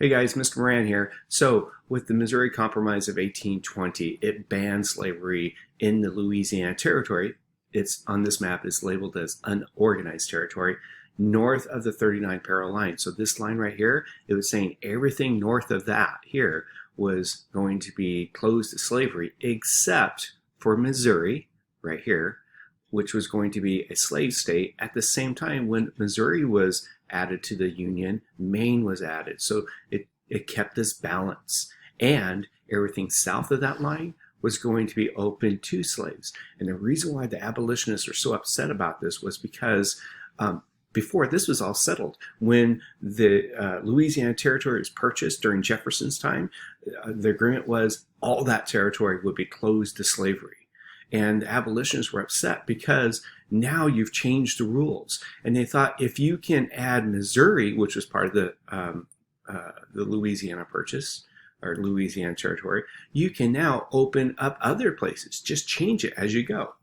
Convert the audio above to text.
Hey guys, Mr. Moran here. So, with the Missouri Compromise of 1820, it banned slavery in the Louisiana Territory. It's on this map is labeled as unorganized territory north of the 39 parallel line. So this line right here, it was saying everything north of that here was going to be closed to slavery except for Missouri right here, which was going to be a slave state. At the same time, when Missouri was added to the Union, Maine was added. So it kept this balance. And everything south of that line was going to be open to slaves. And the reason why the abolitionists are so upset about this was because before this was all settled, when the Louisiana Territory was purchased during Jefferson's time, the agreement was all that territory would be closed to slavery. And the abolitionists were upset because now you've changed the rules. And they thought if you can add Missouri, which was part of the Louisiana Purchase, or Louisiana Territory, you can now open up other places. Just change it as you go.